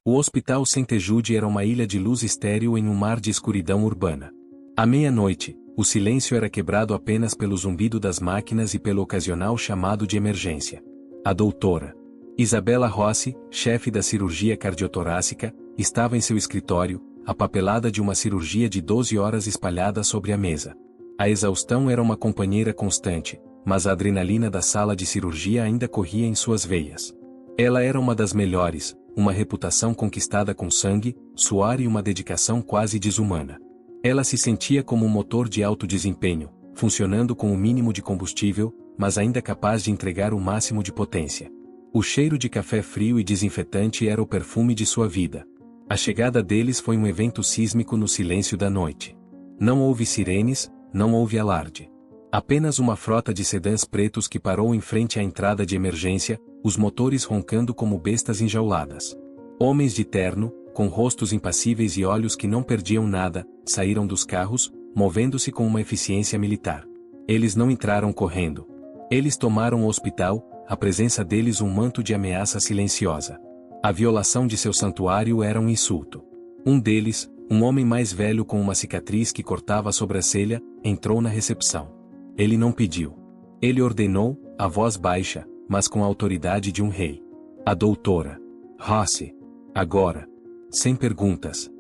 O Hospital St. Jude era uma ilha de luz estéril em um mar de escuridão urbana. À meia-noite, o silêncio era quebrado apenas pelo zumbido das máquinas e pelo ocasional chamado de emergência. A doutora Isabella Rossi, chefe da cirurgia cardiotorácica, estava em seu escritório, a papelada de uma cirurgia de 12 horas espalhada sobre a mesa. A exaustão era uma companheira constante, mas a adrenalina da sala de cirurgia ainda corria em suas veias. Ela era uma das melhores, uma reputação conquistada com sangue, suor e uma dedicação quase desumana. Ela se sentia como um motor de alto desempenho, funcionando com o mínimo de combustível, mas ainda capaz de entregar o máximo de potência. O cheiro de café frio e desinfetante era o perfume de sua vida. A chegada deles foi um evento sísmico no silêncio da noite. Não houve sirenes, não houve alarde. Apenas uma frota de sedãs pretos que parou em frente à entrada de emergência, os motores roncando como bestas enjauladas. Homens de terno, com rostos impassíveis e olhos que não perdiam nada, saíram dos carros, movendo-se com uma eficiência militar. Eles não entraram correndo. Eles tomaram o hospital, a presença deles um manto de ameaça silenciosa. A violação de seu santuário era um insulto. Um deles, um homem mais velho com uma cicatriz que cortava a sobrancelha, entrou na recepção. Ele não pediu. Ele ordenou, a voz baixa, mas com a autoridade de um rei. A doutora Rossi. Agora. Sem perguntas.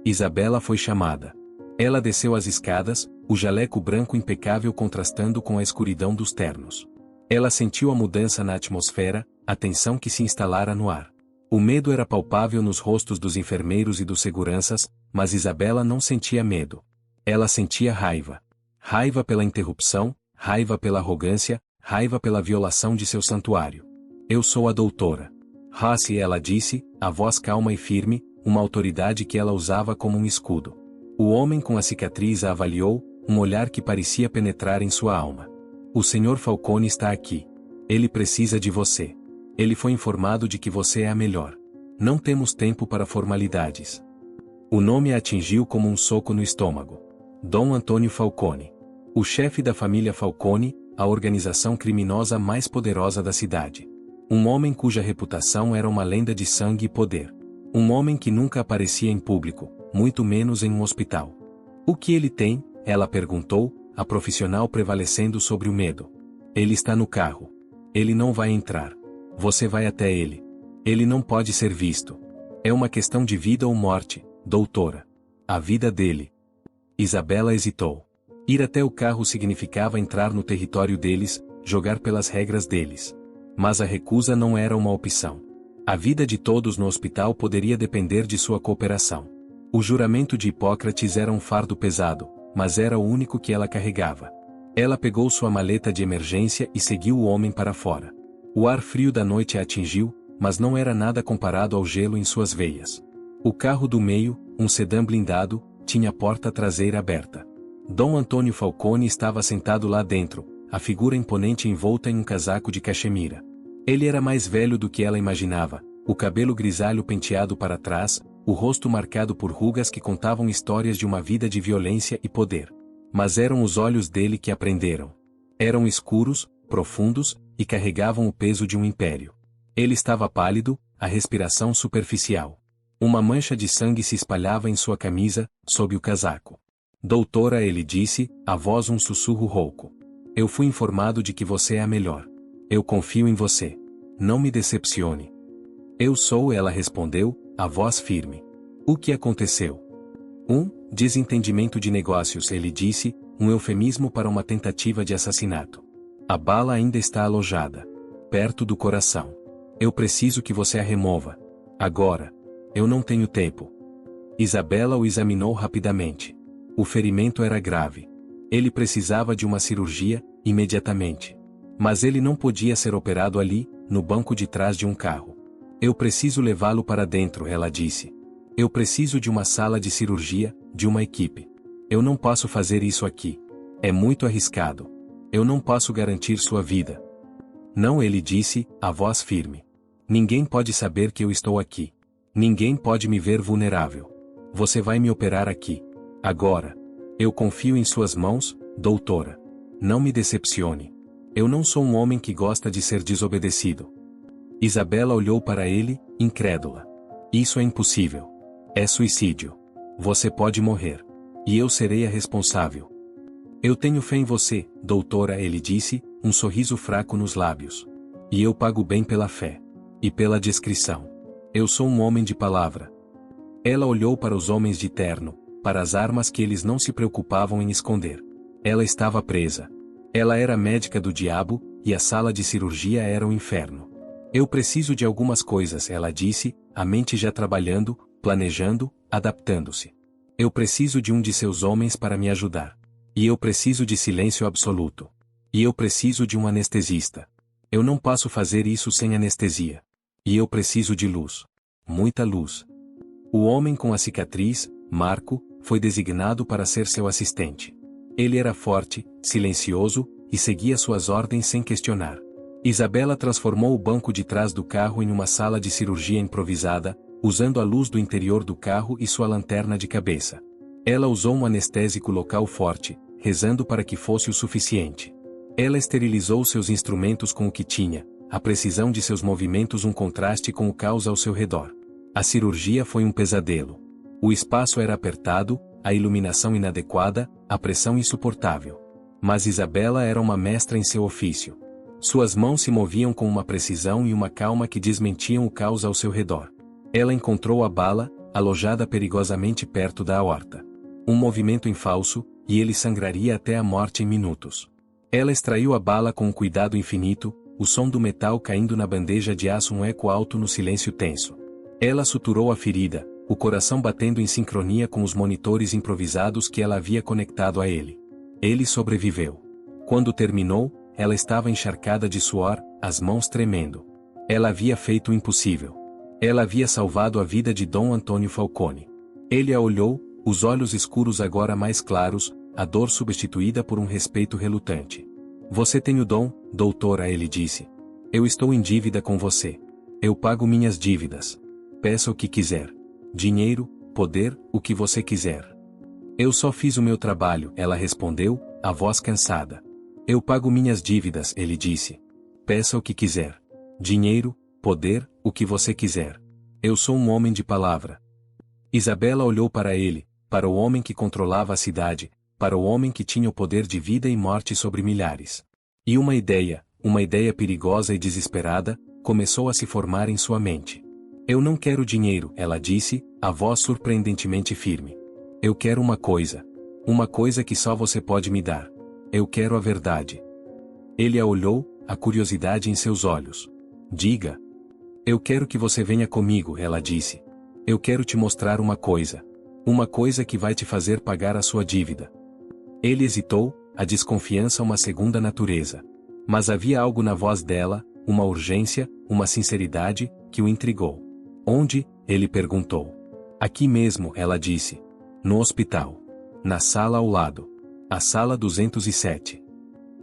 Isabella foi chamada. Ela desceu as escadas, o jaleco branco impecável contrastando com a escuridão dos ternos. Ela sentiu a mudança na atmosfera, a tensão que se instalara no ar. O medo era palpável nos rostos dos enfermeiros e dos seguranças, mas Isabella não sentia medo. Ela sentia raiva. Raiva pela interrupção, raiva pela arrogância, raiva pela violação de seu santuário. Eu sou a doutora Rossi, ela disse, a voz calma e firme, uma autoridade que ela usava como um escudo. O homem com a cicatriz a avaliou, um olhar que parecia penetrar em sua alma. O Sr. Falcone está aqui. Ele precisa de você. Ele foi informado de que você é a melhor. Não temos tempo para formalidades. O nome a atingiu como um soco no estômago. Dom Antônio Falcone. O chefe da família Falcone, a organização criminosa mais poderosa da cidade. Um homem cuja reputação era uma lenda de sangue e poder. Um homem que nunca aparecia em público, muito menos em um hospital. O que ele tem? Ela perguntou, a profissional prevalecendo sobre o medo. Ele está no carro. Ele não vai entrar. Você vai até ele. Ele não pode ser visto. É uma questão de vida ou morte, doutora. A vida dele. Isabella hesitou. Ir até o carro significava entrar no território deles, jogar pelas regras deles. Mas a recusa não era uma opção. A vida de todos no hospital poderia depender de sua cooperação. O juramento de Hipócrates era um fardo pesado, mas era o único que ela carregava. Ela pegou sua maleta de emergência e seguiu o homem para fora. O ar frio da noite a atingiu, mas não era nada comparado ao gelo em suas veias. O carro do meio, um sedã blindado, tinha a porta traseira aberta. Dom Antônio Falcone estava sentado lá dentro, a figura imponente envolta em um casaco de cachemira. Ele era mais velho do que ela imaginava, o cabelo grisalho penteado para trás, o rosto marcado por rugas que contavam histórias de uma vida de violência e poder. Mas eram os olhos dele que aprenderam. Eram escuros, profundos, e carregavam o peso de um império. Ele estava pálido, a respiração superficial. Uma mancha de sangue se espalhava em sua camisa, sob o casaco. Doutora, ele disse, a voz um sussurro rouco. Eu fui informado de que você é a melhor. Eu confio em você. Não me decepcione. Eu sou, ela respondeu, a voz firme. O que aconteceu? Desentendimento de negócios, ele disse, um eufemismo para uma tentativa de assassinato. A bala ainda está alojada. Perto do coração. Eu preciso que você a remova. Agora. Eu não tenho tempo. Isabella o examinou rapidamente. O ferimento era grave. Ele precisava de uma cirurgia, imediatamente. Mas ele não podia ser operado ali, no banco de trás de um carro. Eu preciso levá-lo para dentro, ela disse. Eu preciso de uma sala de cirurgia, de uma equipe. Eu não posso fazer isso aqui. É muito arriscado. Eu não posso garantir sua vida. Não, ele disse, a voz firme. Ninguém pode saber que eu estou aqui. Ninguém pode me ver vulnerável. Você vai me operar aqui. Agora. Eu confio em suas mãos, doutora. Não me decepcione. Eu não sou um homem que gosta de ser desobedecido. Isabella olhou para ele, incrédula. Isso é impossível. É suicídio. Você pode morrer. E eu serei a responsável. Eu tenho fé em você, doutora, ele disse, um sorriso fraco nos lábios. E eu pago bem pela fé. E pela discrição. Eu sou um homem de palavra. Ela olhou para os homens de terno, para as armas que eles não se preocupavam em esconder. Ela estava presa. Ela era médica do diabo, e a sala de cirurgia era o inferno. Eu preciso de algumas coisas, ela disse, a mente já trabalhando, planejando, adaptando-se. Eu preciso de um de seus homens para me ajudar. E eu preciso de silêncio absoluto. E eu preciso de um anestesista. Eu não posso fazer isso sem anestesia. E eu preciso de luz. Muita luz. O homem com a cicatriz, Marco, foi designado para ser seu assistente. Ele era forte, silencioso, e seguia suas ordens sem questionar. Isabela transformou o banco de trás do carro em uma sala de cirurgia improvisada, usando a luz do interior do carro e sua lanterna de cabeça. Ela usou um anestésico local forte, rezando para que fosse o suficiente. Ela esterilizou seus instrumentos com o que tinha, a precisão de seus movimentos um contraste com o caos ao seu redor. A cirurgia foi um pesadelo. O espaço era apertado, a iluminação inadequada, a pressão insuportável. Mas Isabela era uma mestra em seu ofício. Suas mãos se moviam com uma precisão e uma calma que desmentiam o caos ao seu redor. Ela encontrou a bala, alojada perigosamente perto da aorta. Um movimento em falso, e ele sangraria até a morte em minutos. Ela extraiu a bala com um cuidado infinito, o som do metal caindo na bandeja de aço um eco alto no silêncio tenso. Ela suturou a ferida, o coração batendo em sincronia com os monitores improvisados que ela havia conectado a ele. Ele sobreviveu. Quando terminou, ela estava encharcada de suor, as mãos tremendo. Ela havia feito o impossível. Ela havia salvado a vida de Dom Antônio Falcone. Ele a olhou, os olhos escuros agora mais claros, a dor substituída por um respeito relutante. Você tem o dom, doutora, ele disse. Eu estou em dívida com você. Eu pago minhas dívidas. Peça o que quiser. Dinheiro, poder, o que você quiser. Eu só fiz o meu trabalho, ela respondeu, a voz cansada. Eu pago minhas dívidas, ele disse. Peça o que quiser. Dinheiro, poder, o que você quiser. Eu sou um homem de palavra. Isabela olhou para ele, para o homem que controlava a cidade, para o homem que tinha o poder de vida e morte sobre milhares. E uma ideia perigosa e desesperada, começou a se formar em sua mente. Eu não quero dinheiro, ela disse, a voz surpreendentemente firme. Eu quero uma coisa que só você pode me dar. Eu quero a verdade. Ele a olhou, a curiosidade em seus olhos. Diga. Eu quero que você venha comigo, ela disse. Eu quero te mostrar uma coisa que vai te fazer pagar a sua dívida. Ele hesitou, a desconfiança uma segunda natureza. Mas havia algo na voz dela, uma urgência, uma sinceridade, que o intrigou. Onde? Ele perguntou. Aqui mesmo, ela disse. No hospital. Na sala ao lado. A sala 207.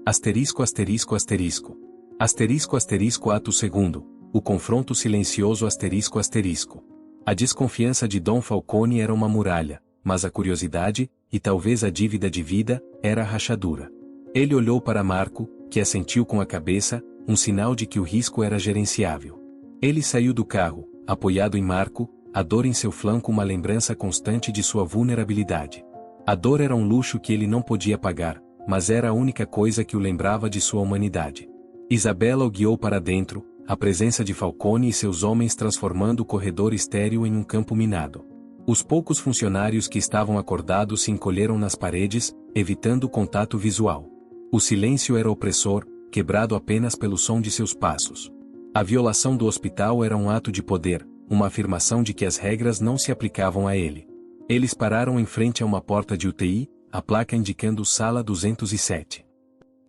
Asterisco asterisco asterisco. Asterisco asterisco ato segundo. O confronto silencioso asterisco asterisco. A desconfiança de Dom Falcone era uma muralha, mas a curiosidade, e talvez a dívida de vida, era a rachadura. Ele olhou para Marco, que assentiu com a cabeça, um sinal de que o risco era gerenciável. Ele saiu do carro, apoiado em Marco, a dor em seu flanco uma lembrança constante de sua vulnerabilidade. A dor era um luxo que ele não podia pagar, mas era a única coisa que o lembrava de sua humanidade. Isabela o guiou para dentro, a presença de Falcone e seus homens transformando o corredor estéril em um campo minado. Os poucos funcionários que estavam acordados se encolheram nas paredes, evitando o contato visual. O silêncio era opressor, quebrado apenas pelo som de seus passos. A violação do hospital era um ato de poder, uma afirmação de que as regras não se aplicavam a ele. Eles pararam em frente a uma porta de UTI, a placa indicando Sala 207.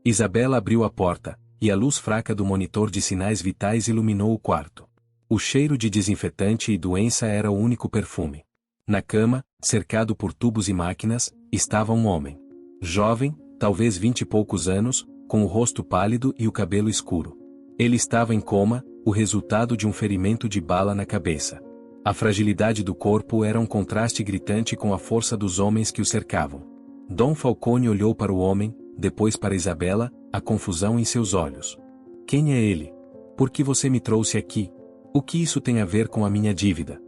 Isabela abriu a porta, e a luz fraca do monitor de sinais vitais iluminou o quarto. O cheiro de desinfetante e doença era o único perfume. Na cama, cercado por tubos e máquinas, estava um homem. Jovem, talvez 20 e poucos anos, com o rosto pálido e o cabelo escuro. Ele estava em coma, o resultado de um ferimento de bala na cabeça. A fragilidade do corpo era um contraste gritante com a força dos homens que o cercavam. Dom Falcone olhou para o homem, depois para Isabela, a confusão em seus olhos. Quem é ele? Por que você me trouxe aqui? O que isso tem a ver com a minha dívida?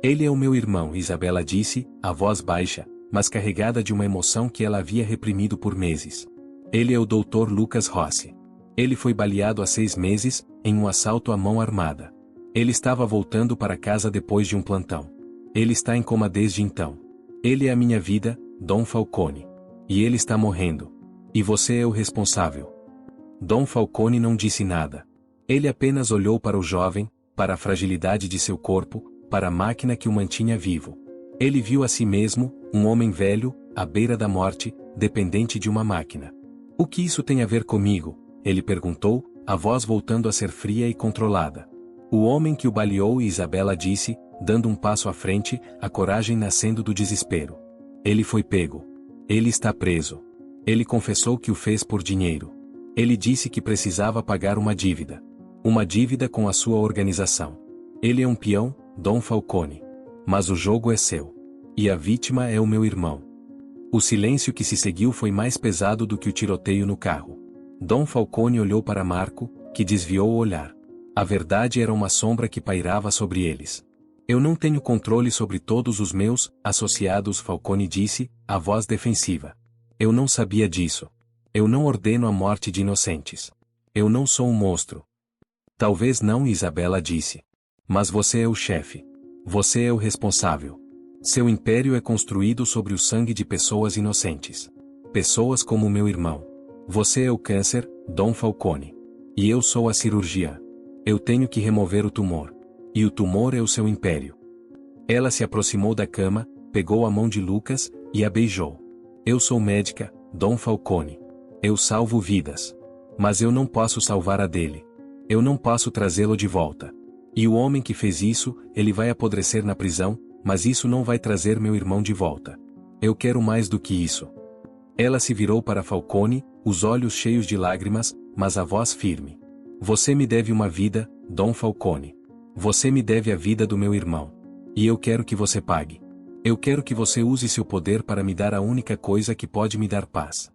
Ele é o meu irmão, Isabela disse, a voz baixa, mas carregada de uma emoção que ela havia reprimido por meses. Ele é o Dr. Lucas Rossi. Ele foi baleado há 6 meses, em um assalto à mão armada. Ele estava voltando para casa depois de um plantão. Ele está em coma desde então. Ele é a minha vida, Dom Falcone. E ele está morrendo. E você é o responsável. Dom Falcone não disse nada. Ele apenas olhou para o jovem, para a fragilidade de seu corpo, para a máquina que o mantinha vivo. Ele viu a si mesmo, um homem velho, à beira da morte, dependente de uma máquina. O que isso tem a ver comigo? Ele perguntou, a voz voltando a ser fria e controlada. O homem que o baleou, Isabela disse, dando um passo à frente, a coragem nascendo do desespero. Ele foi pego. Ele está preso. Ele confessou que o fez por dinheiro. Ele disse que precisava pagar uma dívida. Uma dívida com a sua organização. Ele é um peão, Dom Falcone. Mas o jogo é seu. E a vítima é o meu irmão. O silêncio que se seguiu foi mais pesado do que o tiroteio no carro. Dom Falcone olhou para Marco, que desviou o olhar. A verdade era uma sombra que pairava sobre eles. Eu não tenho controle sobre todos os meus associados, Falcone disse, a voz defensiva. Eu não sabia disso. Eu não ordeno a morte de inocentes. Eu não sou um monstro. Talvez não, Isabela disse. Mas você é o chefe. Você é o responsável. Seu império é construído sobre o sangue de pessoas inocentes. Pessoas como meu irmão. Você é o câncer, Dom Falcone. E eu sou a cirurgia. Eu tenho que remover o tumor. E o tumor é o seu império. Ela se aproximou da cama, pegou a mão de Lucas, e a beijou. Eu sou médica, Dom Falcone. Eu salvo vidas. Mas eu não posso salvar a dele. Eu não posso trazê-lo de volta. E o homem que fez isso, ele vai apodrecer na prisão, mas isso não vai trazer meu irmão de volta. Eu quero mais do que isso. Ela se virou para Falcone, os olhos cheios de lágrimas, mas a voz firme. Você me deve uma vida, Dom Falcone. Você me deve a vida do meu irmão. E eu quero que você pague. Eu quero que você use seu poder para me dar a única coisa que pode me dar paz.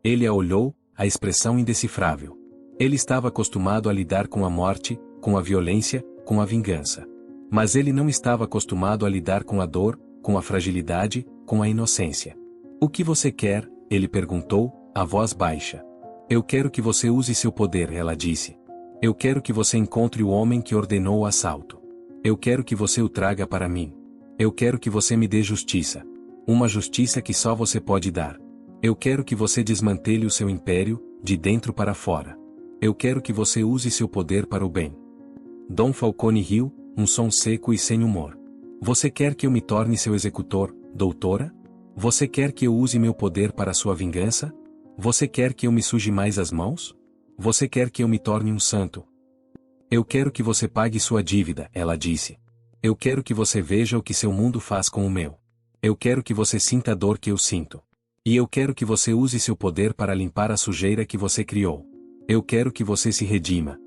Ele a olhou, a expressão indecifrável. Ele estava acostumado a lidar com a morte, com a violência, com a vingança. Mas ele não estava acostumado a lidar com a dor, com a fragilidade, com a inocência. O que você quer? Ele perguntou, a voz baixa. Eu quero que você use seu poder, ela disse. Eu quero que você encontre o homem que ordenou o assalto. Eu quero que você o traga para mim. Eu quero que você me dê justiça. Uma justiça que só você pode dar. Eu quero que você desmantele o seu império, de dentro para fora. Eu quero que você use seu poder para o bem. Dom Falcone riu, um som seco e sem humor. Você quer que eu me torne seu executor, doutora? Você quer que eu use meu poder para sua vingança? Você quer que eu me suje mais as mãos? Você quer que eu me torne um santo? Eu quero que você pague sua dívida, ela disse. Eu quero que você veja o que seu mundo faz com o meu. Eu quero que você sinta a dor que eu sinto. E eu quero que você use seu poder para limpar a sujeira que você criou. Eu quero que você se redima.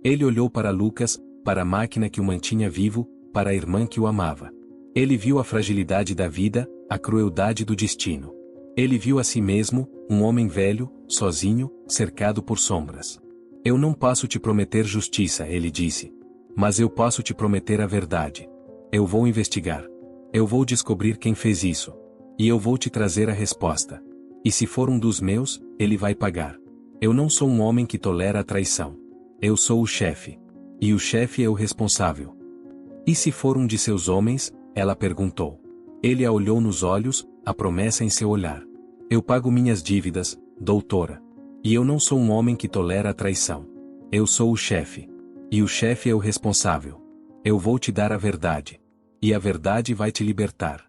Ele olhou para Lucas, para a máquina que o mantinha vivo, para a irmã que o amava. Ele viu a fragilidade da vida, a crueldade do destino. Ele viu a si mesmo, um homem velho, sozinho, cercado por sombras. Eu não posso te prometer justiça, ele disse. Mas eu posso te prometer a verdade. Eu vou investigar. Eu vou descobrir quem fez isso. E eu vou te trazer a resposta. E se for um dos meus, ele vai pagar. Eu não sou um homem que tolera a traição. Eu sou o chefe. E o chefe é o responsável. E se for um de seus homens? Ela perguntou. Ele a olhou nos olhos, a promessa em seu olhar. Eu pago minhas dívidas, doutora. E eu não sou um homem que tolera a traição. Eu sou o chefe. E o chefe é o responsável. Eu vou te dar a verdade. E a verdade vai te libertar.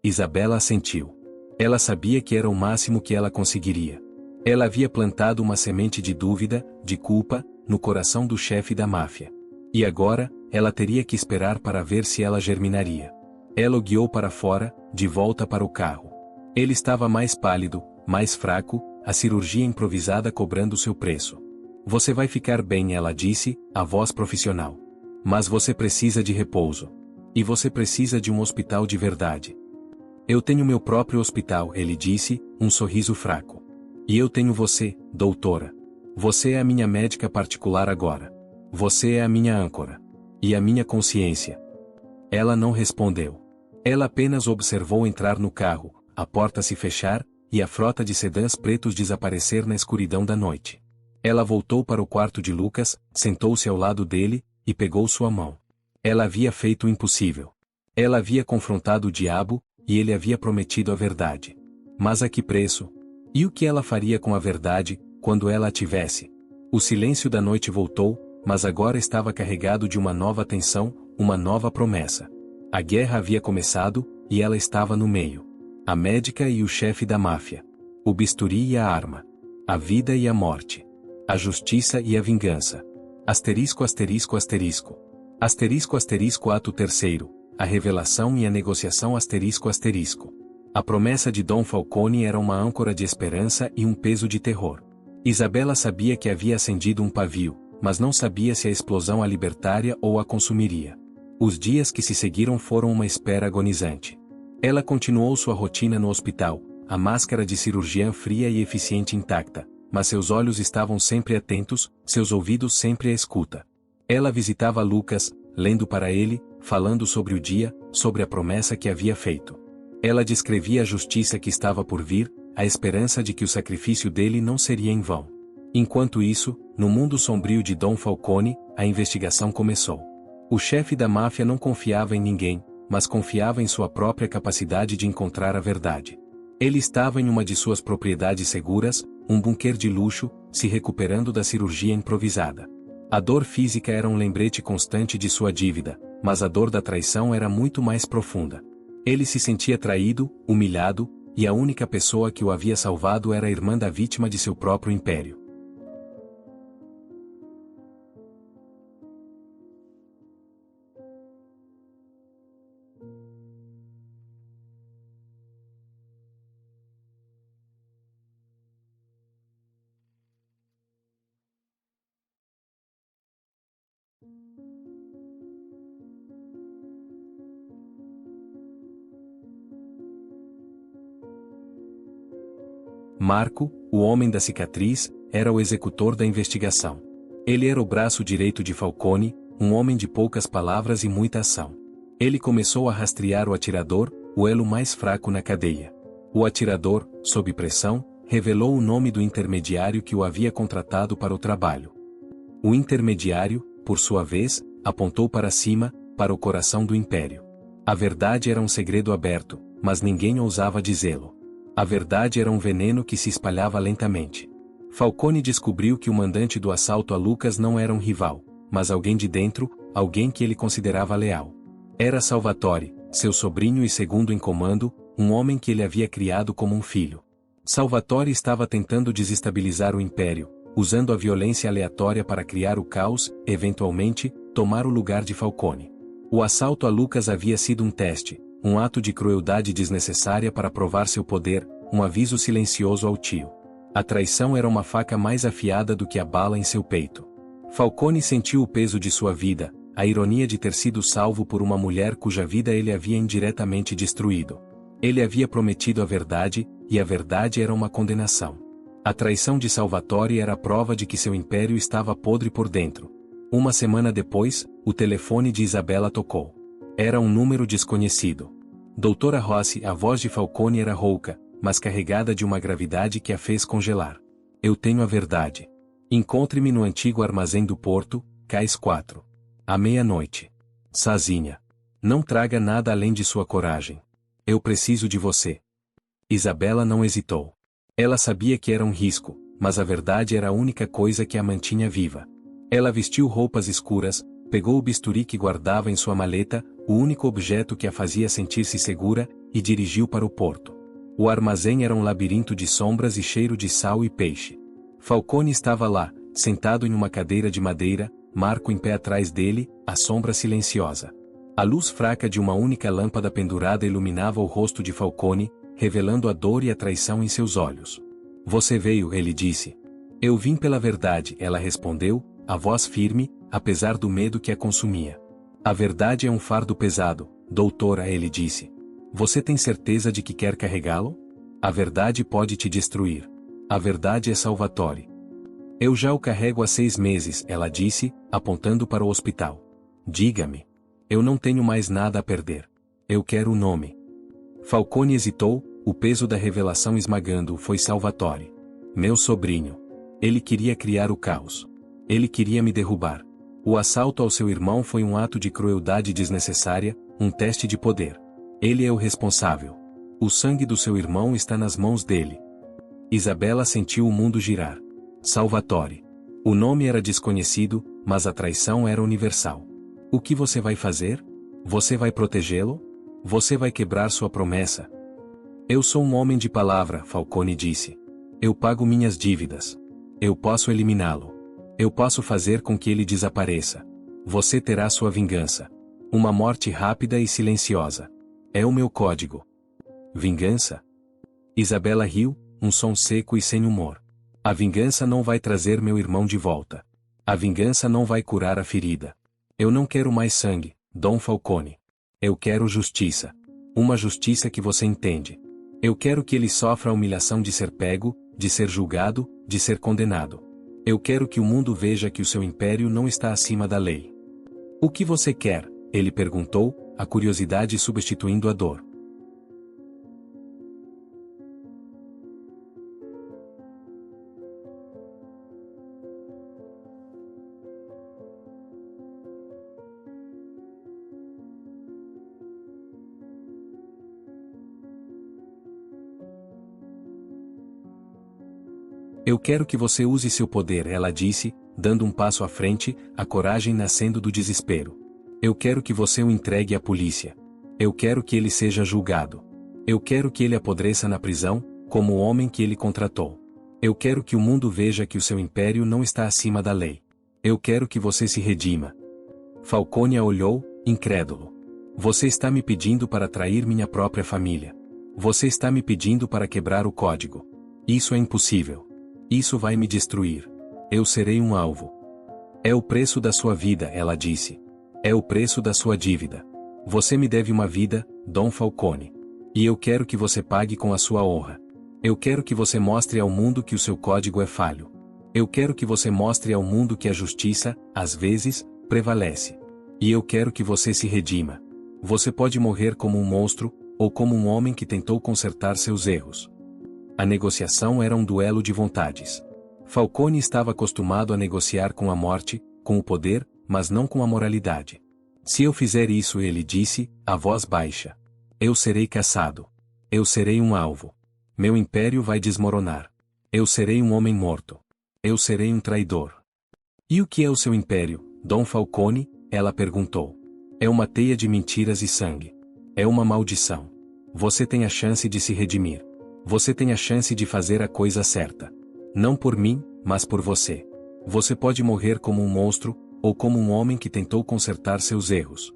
Isabela assentiu. Ela sabia que era o máximo que ela conseguiria. Ela havia plantado uma semente de dúvida, de culpa, no coração do chefe da máfia. E agora, ela teria que esperar para ver se ela germinaria. Ela o guiou para fora, de volta para o carro. Ele estava mais pálido, mais fraco, a cirurgia improvisada cobrando seu preço. Você vai ficar bem, ela disse, a voz profissional. Mas você precisa de repouso. E você precisa de um hospital de verdade. Eu tenho meu próprio hospital, ele disse, um sorriso fraco. E eu tenho você, doutora. Você é a minha médica particular agora. Você é a minha âncora. E a minha consciência. Ela não respondeu. Ela apenas observou entrar no carro, a porta se fechar, e a frota de sedãs pretos desaparecer na escuridão da noite. Ela voltou para o quarto de Lucas, sentou-se ao lado dele, e pegou sua mão. Ela havia feito o impossível. Ela havia confrontado o diabo, e ele havia prometido a verdade. Mas a que preço? E o que ela faria com a verdade, quando ela a tivesse? O silêncio da noite voltou, mas agora estava carregado de uma nova tensão, uma nova promessa. A guerra havia começado, e ela estava no meio. A médica e o chefe da máfia. O bisturi e a arma. A vida e a morte. A justiça e a vingança. Asterisco asterisco asterisco. Asterisco asterisco ato terceiro. A revelação e a negociação asterisco asterisco. A promessa de Dom Falcone era uma âncora de esperança e um peso de terror. Isabela sabia que havia acendido um pavio, mas não sabia se a explosão a libertaria ou a consumiria. Os dias que se seguiram foram uma espera agonizante. Ela continuou sua rotina no hospital, a máscara de cirurgiã fria e eficiente intacta, mas seus olhos estavam sempre atentos, seus ouvidos sempre à escuta. Ela visitava Lucas, lendo para ele, falando sobre o dia, sobre a promessa que havia feito. Ela descrevia a justiça que estava por vir, a esperança de que o sacrifício dele não seria em vão. Enquanto isso, no mundo sombrio de Dom Falcone, a investigação começou. O chefe da máfia não confiava em ninguém, mas confiava em sua própria capacidade de encontrar a verdade. Ele estava em uma de suas propriedades seguras, um bunker de luxo, se recuperando da cirurgia improvisada. A dor física era um lembrete constante de sua dívida, mas a dor da traição era muito mais profunda. Ele se sentia traído, humilhado, e a única pessoa que o havia salvado era a irmã da vítima de seu próprio império. Marco, o homem da cicatriz, era o executor da investigação. Ele era o braço direito de Falcone, um homem de poucas palavras e muita ação. Ele começou a rastrear o atirador, o elo mais fraco na cadeia. O atirador, sob pressão, revelou o nome do intermediário que o havia contratado para o trabalho. O intermediário, por sua vez, apontou para cima, para o coração do império. A verdade era um segredo aberto, mas ninguém ousava dizê-lo. A verdade era um veneno que se espalhava lentamente. Falcone descobriu que o mandante do assalto a Lucas não era um rival, mas alguém de dentro, alguém que ele considerava leal. Era Salvatore, seu sobrinho e segundo em comando, um homem que ele havia criado como um filho. Salvatore estava tentando desestabilizar o império, usando a violência aleatória para criar o caos, eventualmente, tomar o lugar de Falcone. O assalto a Lucas havia sido um teste, um ato de crueldade desnecessária para provar seu poder, um aviso silencioso ao tio. A traição era uma faca mais afiada do que a bala em seu peito. Falcone sentiu o peso de sua vida, a ironia de ter sido salvo por uma mulher cuja vida ele havia indiretamente destruído. Ele havia prometido a verdade, e a verdade era uma condenação. A traição de Salvatore era a prova de que seu império estava podre por dentro. Uma semana depois, o telefone de Isabela tocou. Era um número desconhecido. Doutora Rossi, a voz de Falcone era rouca, mas carregada de uma gravidade que a fez congelar. Eu tenho a verdade. Encontre-me no antigo armazém do Porto, Cais 4. À meia-noite. Sozinha. Não traga nada além de sua coragem. Eu preciso de você. Isabela não hesitou. Ela sabia que era um risco, mas a verdade era a única coisa que a mantinha viva. Ela vestiu roupas escuras, pegou o bisturi que guardava em sua maleta, o único objeto que a fazia sentir-se segura, e dirigiu para o porto. O armazém era um labirinto de sombras e cheiro de sal e peixe. Falcone estava lá, sentado em uma cadeira de madeira, Marco em pé atrás dele, a sombra silenciosa. A luz fraca de uma única lâmpada pendurada iluminava o rosto de Falcone, revelando a dor e a traição em seus olhos. Você veio, ele disse. Eu vim pela verdade, ela respondeu, a voz firme, apesar do medo que a consumia. A verdade é um fardo pesado, doutora, ele disse. Você tem certeza de que quer carregá-lo? A verdade pode te destruir. A verdade é Salvatore. Eu já o carrego há 6 meses, ela disse, apontando para o hospital. Diga-me. Eu não tenho mais nada a perder. Eu quero o nome. Falcone hesitou, o peso da revelação esmagando-o foi Salvatore. Meu sobrinho. Ele queria criar o caos. Ele queria me derrubar. O assalto ao seu irmão foi um ato de crueldade desnecessária, um teste de poder. Ele é o responsável. O sangue do seu irmão está nas mãos dele. Isabela sentiu o mundo girar. Salvatore. O nome era desconhecido, mas a traição era universal. O que você vai fazer? Você vai protegê-lo? Você vai quebrar sua promessa? Eu sou um homem de palavra, Falcone disse. Eu pago minhas dívidas. Eu posso eliminá-lo. Eu posso fazer com que ele desapareça. Você terá sua vingança. Uma morte rápida e silenciosa. É o meu código. Vingança? Isabela riu, um som seco e sem humor. A vingança não vai trazer meu irmão de volta. A vingança não vai curar a ferida. Eu não quero mais sangue, Dom Falcone. Eu quero justiça. Uma justiça que você entende. Eu quero que ele sofra a humilhação de ser pego, de ser julgado, de ser condenado. Eu quero que o mundo veja que o seu império não está acima da lei. O que você quer? Ele perguntou, a curiosidade substituindo a dor. Eu quero que você use seu poder, ela disse, dando um passo à frente, a coragem nascendo do desespero. Eu quero que você o entregue à polícia. Eu quero que ele seja julgado. Eu quero que ele apodreça na prisão, como o homem que ele contratou. Eu quero que o mundo veja que o seu império não está acima da lei. Eu quero que você se redima. Falcone a olhou, incrédulo. Você está me pedindo para trair minha própria família. Você está me pedindo para quebrar o código. Isso é impossível. Isso vai me destruir. Eu serei um alvo. É o preço da sua vida, ela disse. É o preço da sua dívida. Você me deve uma vida, Dom Falcone. E eu quero que você pague com a sua honra. Eu quero que você mostre ao mundo que o seu código é falho. Eu quero que você mostre ao mundo que a justiça, às vezes, prevalece. E eu quero que você se redima. Você pode morrer como um monstro, ou como um homem que tentou consertar seus erros. A negociação era um duelo de vontades. Falcone estava acostumado a negociar com a morte, com o poder, mas não com a moralidade. Se eu fizer isso, ele disse, a voz baixa. Eu serei caçado. Eu serei um alvo. Meu império vai desmoronar. Eu serei um homem morto. Eu serei um traidor. E o que é o seu império, Dom Falcone? Ela perguntou. É uma teia de mentiras e sangue. É uma maldição. Você tem a chance de se redimir. Você tem a chance de fazer a coisa certa. Não por mim, mas por você. Você pode morrer como um monstro, ou como um homem que tentou consertar seus erros.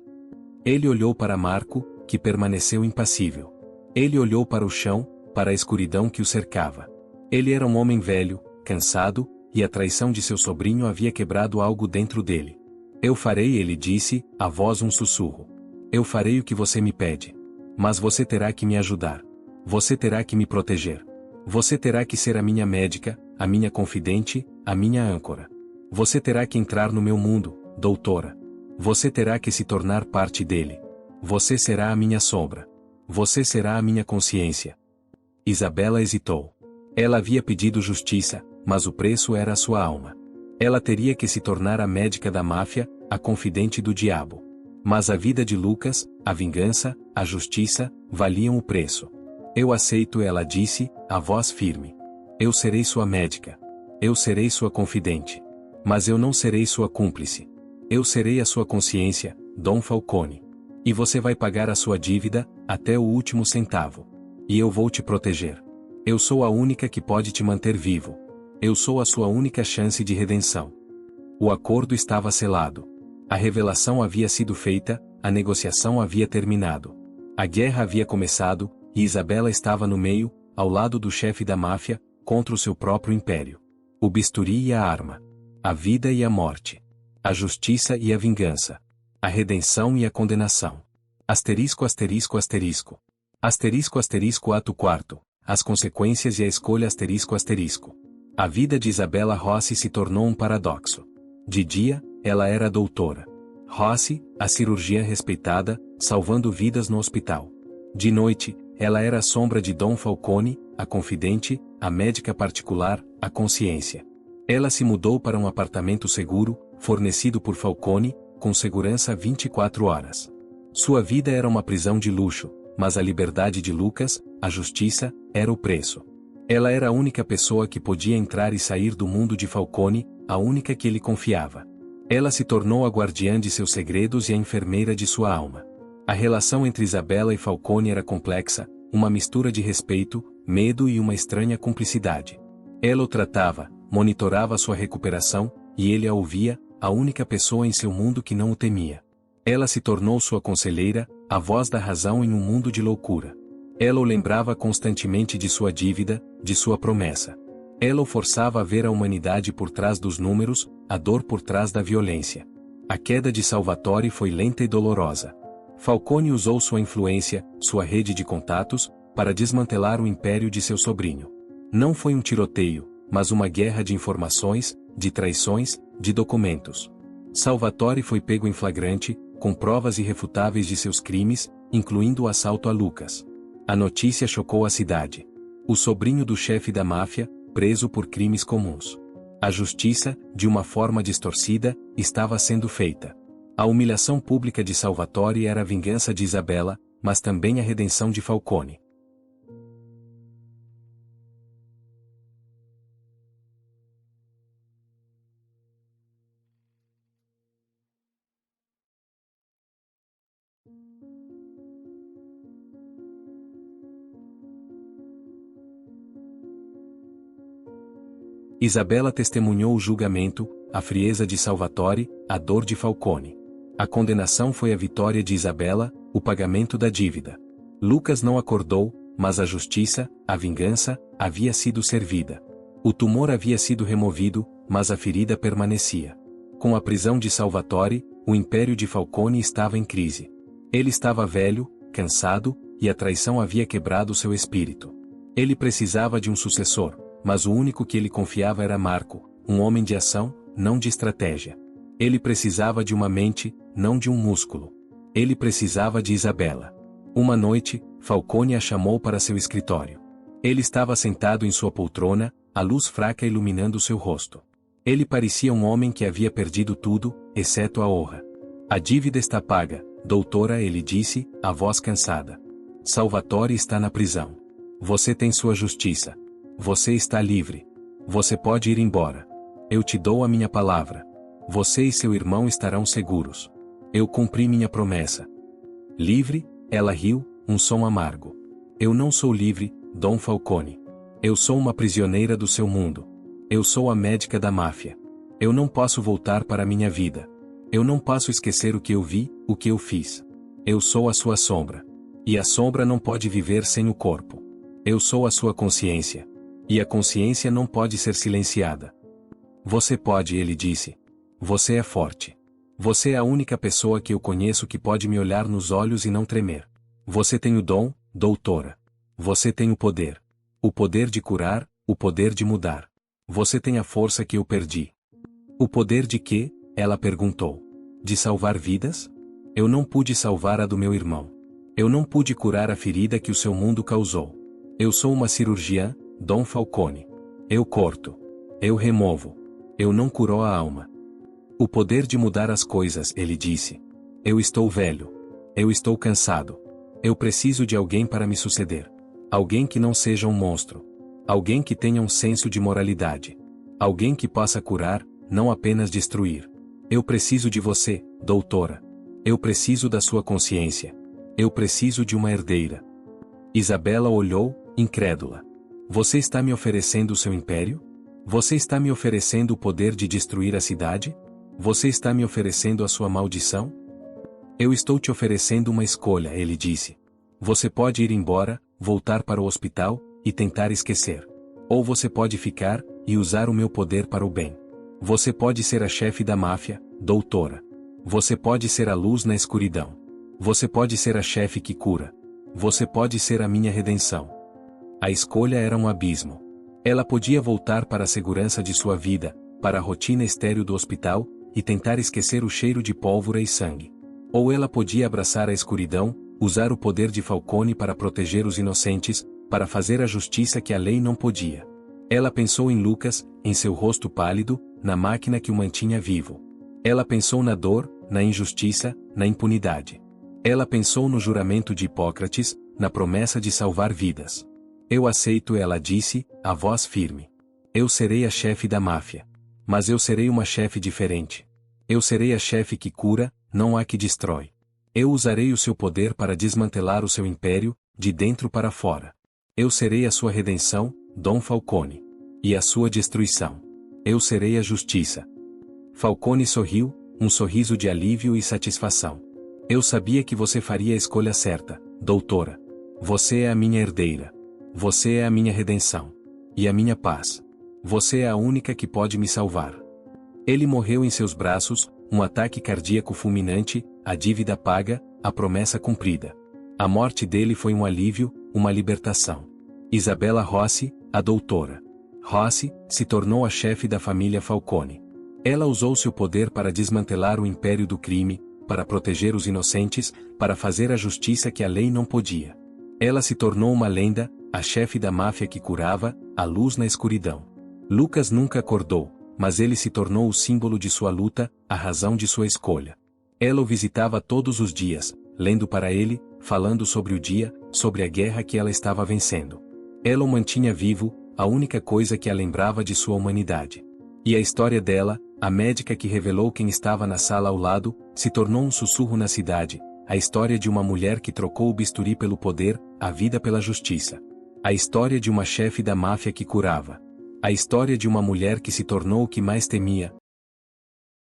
Ele olhou para Marco, que permaneceu impassível. Ele olhou para o chão, para a escuridão que o cercava. Ele era um homem velho, cansado, e a traição de seu sobrinho havia quebrado algo dentro dele. Eu farei, ele disse, a voz um sussurro. Eu farei o que você me pede. Mas você terá que me ajudar. Você terá que me proteger. Você terá que ser a minha médica, a minha confidente, a minha âncora. Você terá que entrar no meu mundo, doutora. Você terá que se tornar parte dele. Você será a minha sombra. Você será a minha consciência. Isabela hesitou. Ela havia pedido justiça, mas o preço era a sua alma. Ela teria que se tornar a médica da máfia, a confidente do diabo. Mas a vida de Lucas, a vingança, a justiça, valiam o preço. Eu aceito, ela disse, a voz firme. Eu serei sua médica. Eu serei sua confidente. Mas eu não serei sua cúmplice. Eu serei a sua consciência, Dom Falcone. E você vai pagar a sua dívida, até o último centavo. E eu vou te proteger. Eu sou a única que pode te manter vivo. Eu sou a sua única chance de redenção. O acordo estava selado. A revelação havia sido feita, a negociação havia terminado. A guerra havia começado, e Isabela estava no meio, ao lado do chefe da máfia, contra o seu próprio império. O bisturi e a arma. A vida e a morte. A justiça e a vingança. A redenção e a condenação. Asterisco asterisco asterisco. Asterisco asterisco ato 4. As consequências e a escolha asterisco asterisco. A vida de Isabela Rossi se tornou um paradoxo. De dia, ela era doutora. Rossi, a cirurgiã respeitada, salvando vidas no hospital. De noite, ela era a sombra de Dom Falcone, a confidente, a médica particular, a consciência. Ela se mudou para um apartamento seguro, fornecido por Falcone, com segurança 24 horas. Sua vida era uma prisão de luxo, mas a liberdade de Lucas, a justiça, era o preço. Ela era a única pessoa que podia entrar e sair do mundo de Falcone, a única que ele confiava. Ela se tornou a guardiã de seus segredos e a enfermeira de sua alma. A relação entre Isabela e Falcone era complexa, uma mistura de respeito, medo e uma estranha cumplicidade. Ela o tratava, monitorava sua recuperação, e ele a ouvia, a única pessoa em seu mundo que não o temia. Ela se tornou sua conselheira, a voz da razão em um mundo de loucura. Ela o lembrava constantemente de sua dívida, de sua promessa. Ela o forçava a ver a humanidade por trás dos números, a dor por trás da violência. A queda de Salvatore foi lenta e dolorosa. Falcone usou sua influência, sua rede de contatos, para desmantelar o império de seu sobrinho. Não foi um tiroteio, mas uma guerra de informações, de traições, de documentos. Salvatore foi pego em flagrante, com provas irrefutáveis de seus crimes, incluindo o assalto a Lucas. A notícia chocou a cidade. O sobrinho do chefe da máfia, preso por crimes comuns. A justiça, de uma forma distorcida, estava sendo feita. A humilhação pública de Salvatore era a vingança de Isabela, mas também a redenção de Falcone. Isabela testemunhou o julgamento, a frieza de Salvatore, a dor de Falcone. A condenação foi a vitória de Isabela, o pagamento da dívida. Lucas não acordou, mas a justiça, a vingança, havia sido servida. O tumor havia sido removido, mas a ferida permanecia. Com a prisão de Salvatore, o império de Falcone estava em crise. Ele estava velho, cansado, e a traição havia quebrado seu espírito. Ele precisava de um sucessor, mas o único que ele confiava era Marco, um homem de ação, não de estratégia. Ele precisava de uma mente, não de um músculo. Ele precisava de Isabela. Uma noite, Falcone a chamou para seu escritório. Ele estava sentado em sua poltrona, a luz fraca iluminando seu rosto. Ele parecia um homem que havia perdido tudo, exceto a honra. A dívida está paga, doutora, ele disse, a voz cansada. Salvatore está na prisão. Você tem sua justiça. Você está livre. Você pode ir embora. Eu te dou a minha palavra. Você e seu irmão estarão seguros. Eu cumpri minha promessa. Livre? Ela riu, um som amargo. Eu não sou livre, Dom Falcone. Eu sou uma prisioneira do seu mundo. Eu sou a médica da máfia. Eu não posso voltar para minha vida. Eu não posso esquecer o que eu vi, o que eu fiz. Eu sou a sua sombra. E a sombra não pode viver sem o corpo. Eu sou a sua consciência. E a consciência não pode ser silenciada. Você pode, ele disse. Você é forte. Você é a única pessoa que eu conheço que pode me olhar nos olhos e não tremer. Você tem o dom, doutora. Você tem o poder. O poder de curar, o poder de mudar. Você tem a força que eu perdi. O poder de quê? Ela perguntou. De salvar vidas? Eu não pude salvar a do meu irmão. Eu não pude curar a ferida que o seu mundo causou. Eu sou uma cirurgiã, Dom Falcone. Eu corto. Eu removo. Eu não curo a alma. O poder de mudar as coisas, ele disse. Eu estou velho. Eu estou cansado. Eu preciso de alguém para me suceder. Alguém que não seja um monstro. Alguém que tenha um senso de moralidade. Alguém que possa curar, não apenas destruir. Eu preciso de você, doutora. Eu preciso da sua consciência. Eu preciso de uma herdeira. Isabela olhou, incrédula. Você está me oferecendo o seu império? Você está me oferecendo o poder de destruir a cidade? Você está me oferecendo a sua maldição? Eu estou te oferecendo uma escolha, ele disse. Você pode ir embora, voltar para o hospital, e tentar esquecer. Ou você pode ficar, e usar o meu poder para o bem. Você pode ser a chefe da máfia, doutora. Você pode ser a luz na escuridão. Você pode ser a chefe que cura. Você pode ser a minha redenção. A escolha era um abismo. Ela podia voltar para a segurança de sua vida, para a rotina estéril do hospital, e tentar esquecer o cheiro de pólvora e sangue. Ou ela podia abraçar a escuridão, usar o poder de Falcone para proteger os inocentes, para fazer a justiça que a lei não podia. Ela pensou em Lucas, em seu rosto pálido, na máquina que o mantinha vivo. Ela pensou na dor, na injustiça, na impunidade. Ela pensou no juramento de Hipócrates, na promessa de salvar vidas. Eu aceito, ela disse, a voz firme. Eu serei a chefe da máfia. Mas eu serei uma chefe diferente. Eu serei a chefe que cura, não a que destrói. Eu usarei o seu poder para desmantelar o seu império, de dentro para fora. Eu serei a sua redenção, Dom Falcone. E a sua destruição. Eu serei a justiça. Falcone sorriu, um sorriso de alívio e satisfação. Eu sabia que você faria a escolha certa, doutora. Você é a minha herdeira. Você é a minha redenção. E a minha paz. Você é a única que pode me salvar. Ele morreu em seus braços, um ataque cardíaco fulminante, a dívida paga, a promessa cumprida. A morte dele foi um alívio, uma libertação. Isabella Rossi, a doutora Rossi, se tornou a chefe da família Falcone. Ela usou seu poder para desmantelar o império do crime, para proteger os inocentes, para fazer a justiça que a lei não podia. Ela se tornou uma lenda, a chefe da máfia que curava, a luz na escuridão. Lucas nunca acordou, mas ele se tornou o símbolo de sua luta, a razão de sua escolha. Ela o visitava todos os dias, lendo para ele, falando sobre o dia, sobre a guerra que ela estava vencendo. Ela o mantinha vivo, a única coisa que a lembrava de sua humanidade. E a história dela, a médica que revelou quem estava na sala ao lado, se tornou um sussurro na cidade, a história de uma mulher que trocou o bisturi pelo poder, a vida pela justiça. A história de uma chefe da máfia que curava. A história de uma mulher que se tornou o que mais temia,